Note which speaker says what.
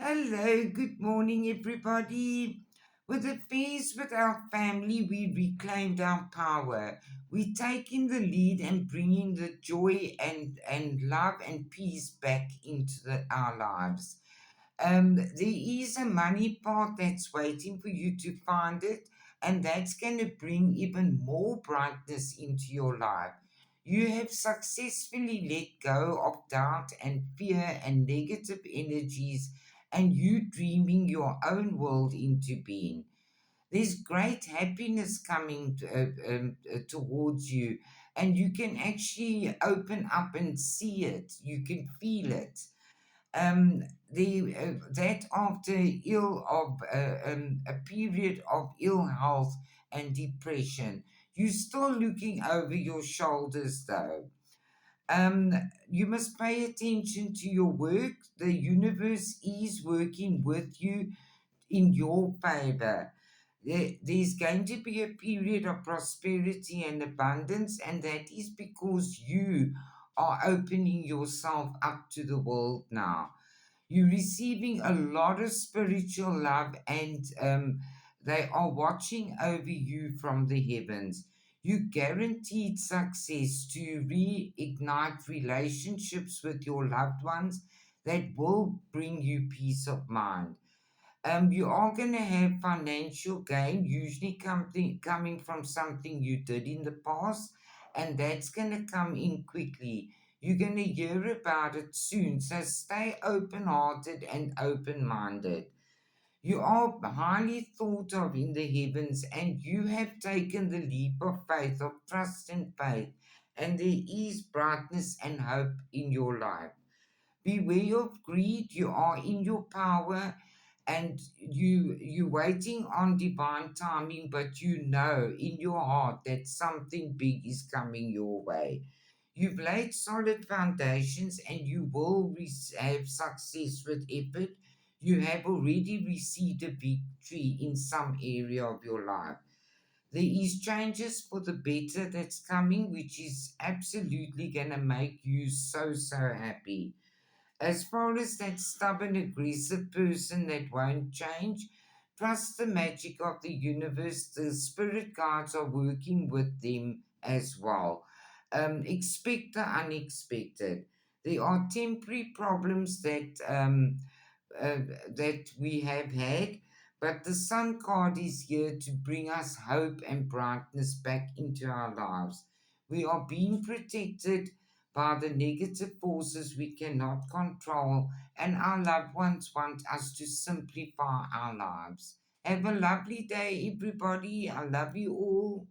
Speaker 1: Hello, good morning, everybody. With the feast with our family, we reclaimed our power. We taking the lead and bringing the joy and love and peace back into our lives. There is a money part that's waiting for you to find it, and that's going to bring even more brightness into your life. You have successfully let go of doubt and fear and negative energies, and you dreaming your own world into being. There's great happiness coming towards you, and you can actually open up and see it. You can feel it. That after a period of ill health and depression, you're still looking over your shoulders though. um, you must pay attention to your work. The universe is working with you in your favor. There's going to be a period of prosperity and abundance, and that is because you are opening yourself up to the world now. You're receiving a lot of spiritual love, and they are watching over you from the heavens. You guaranteed success to reignite relationships with your loved ones that will bring you peace of mind. You are going to have financial gain, usually coming from something you did in the past, and that's going to come in quickly. You're going to hear about it soon, so stay open hearted and open minded. You are highly thought of in the heavens, and you have taken the leap of faith, of trust and faith, and there is brightness and hope in your life. Beware of greed. You are in your power, and you waiting on divine timing, but you know in your heart that something big is coming your way. You've laid solid foundations, and you will have success with effort. You have already received a victory in some area of your life. There is changes for the better that's coming, which is absolutely going to make you so happy. As far as that stubborn, aggressive person that won't change, trust the magic of the universe. The spirit guides are working with them as well. Expect the unexpected. There are temporary problems uh, that we have had, but the Sun card is here to bring us hope and brightness back into our lives. We are being protected by the negative forces we cannot control, and our loved ones want us to simplify our lives. Have a lovely day, everybody. I love you all.